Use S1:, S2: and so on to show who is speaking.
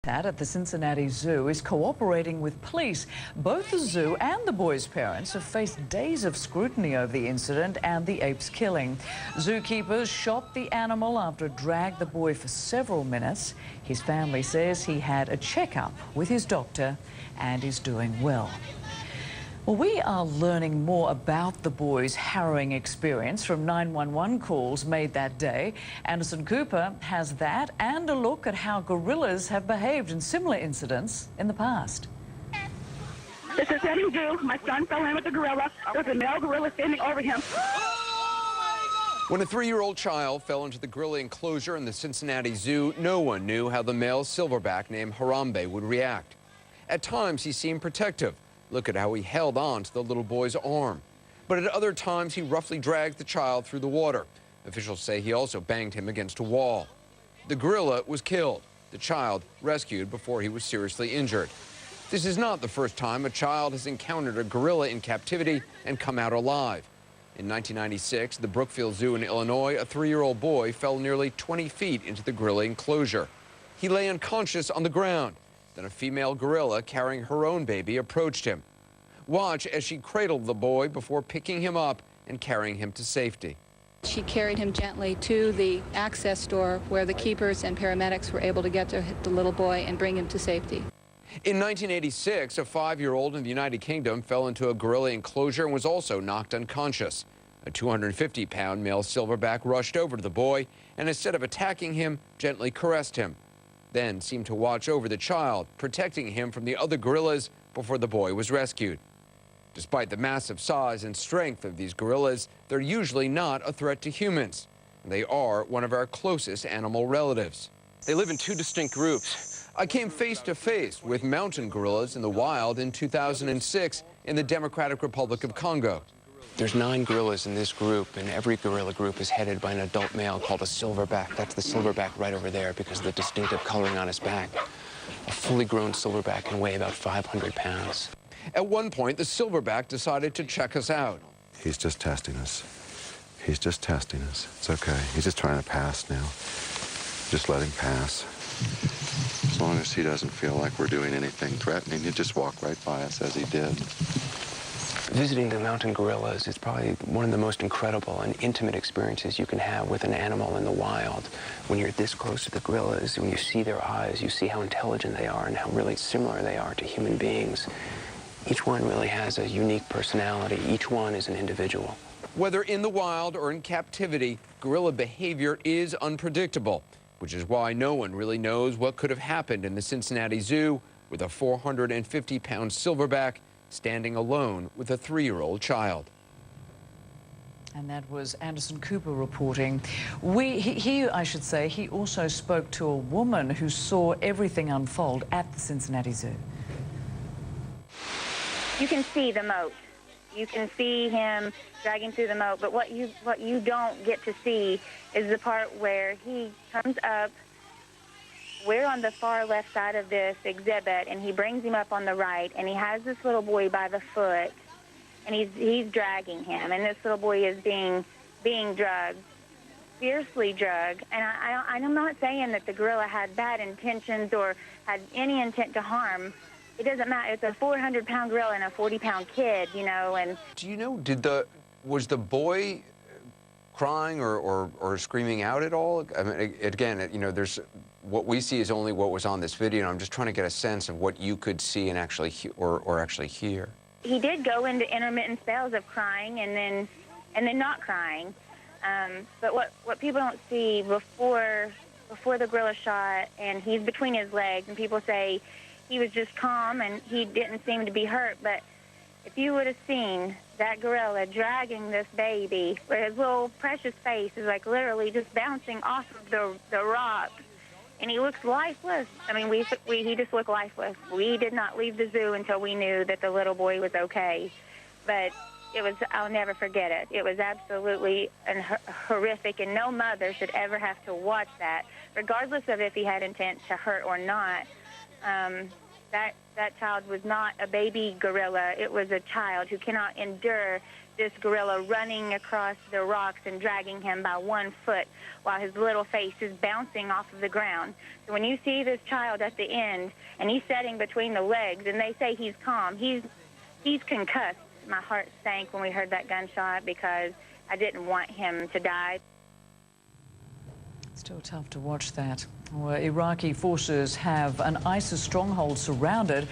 S1: That at the Cincinnati Zoo is cooperating with police. Both the zoo and the boy's parents have faced days of scrutiny over the incident and the ape's killing. Zookeepers shot the animal after it dragged the boy for several minutes. His family says he had a checkup with his doctor and is doing well. Well, we are learning more about the boy's harrowing experience from 911 calls made that day. Anderson Cooper has that and a look at how gorillas have behaved in similar incidents in the past.
S2: This is Cincinnati Zoo. My son fell in with a gorilla. There was a male gorilla standing over him.
S3: When a 3-year-old child fell into the gorilla enclosure in the Cincinnati Zoo, no one knew how the male silverback named Harambe would react. At times, he seemed protective. Look at how he held on to the little boy's arm. But at other times, he roughly dragged the child through the water. Officials say he also banged him against a wall. The gorilla was killed. The child rescued before he was seriously injured. This is not the first time a child has encountered a gorilla in captivity and come out alive. In 1996, at the Brookfield Zoo in Illinois, a 3-year-old boy fell nearly 20 feet into the gorilla enclosure. He lay unconscious on the ground. Then a female gorilla carrying her own baby approached him. Watch as she cradled the boy before picking him up and carrying him to safety.
S4: She carried him gently to the access door where the keepers and paramedics were able to get to the little boy and bring him to safety.
S3: In 1986, a 5-year-old in the United Kingdom fell into a gorilla enclosure and was also knocked unconscious. A 250-pound male silverback rushed over to the boy and instead of attacking him, gently caressed him. Then seemed to watch over the child, protecting him from the other gorillas before the boy was rescued. Despite the massive size and strength of these gorillas, they're usually not a threat to humans. They are one of our closest animal relatives. They live in 2 distinct groups. I came face to face with mountain gorillas in the wild in 2006 in the Democratic Republic of Congo. There's 9 gorillas in this group, and every gorilla group is headed by an adult male called a silverback. That's the silverback right over there because of the distinctive coloring on his back. A fully grown silverback can weigh about 500 pounds. At one point, the silverback decided to check us out.
S5: He's just testing us. He's just testing us. It's okay. He's just trying to pass now. Just let him pass. As long as he doesn't feel like we're doing anything threatening, he'll just walk right by us as he did.
S6: Visiting the mountain gorillas is probably one of the most incredible and intimate experiences you can have with an animal in the wild. When you're this close to the gorillas, when you see their eyes, you see how intelligent they are and how really similar they are to human beings. Each one really has a unique personality. Each one is an individual.
S3: Whether in the wild or in captivity, gorilla behavior is unpredictable, which is why no one really knows what could have happened in the Cincinnati Zoo with a 450-pound silverback standing alone with a 3-year-old child.
S1: And that was Anderson Cooper reporting. I should say, he also spoke to a woman who saw everything unfold at the Cincinnati Zoo.
S7: You can see the moat. You can see him dragging through the moat, but what you don't get to see is the part where he comes up. We're on the far left side of this exhibit, and he brings him up on the right, and he has this little boy by the foot, and he's dragging him, and this little boy is being drugged, fiercely drugged. And I'm not saying that the gorilla had bad intentions or had any intent to harm. It doesn't matter. It's a 400-pound gorilla and a 40-pound kid, you know. And
S3: do you know, was the boy crying or screaming out at all? I mean, again, you know, what we see is only what was on this video, and I'm just trying to get a sense of what you could see and actually or actually hear.
S7: He did go into intermittent spells of crying and then not crying. But what people don't see before the gorilla shot, and he's between his legs, and people say he was just calm and he didn't seem to be hurt. But if you would have seen that gorilla dragging this baby, where his little precious face is like literally just bouncing off of the rock, and he looks lifeless. I mean, he just looked lifeless. We did not leave the zoo until we knew that the little boy was okay. But I'll never forget it. It was absolutely horrific, and no mother should ever have to watch that, regardless of if he had intent to hurt or not. that child was not a baby gorilla. It was a child who cannot endure this gorilla running across the rocks and dragging him by 1 foot while his little face is bouncing off of the ground. So when you see this child at the end and he's sitting between the legs and they say he's calm, he's concussed. My heart sank when we heard that gunshot because I didn't want him to die.
S1: Still tough to watch that. Well, Iraqi forces have an ISIS stronghold surrounded.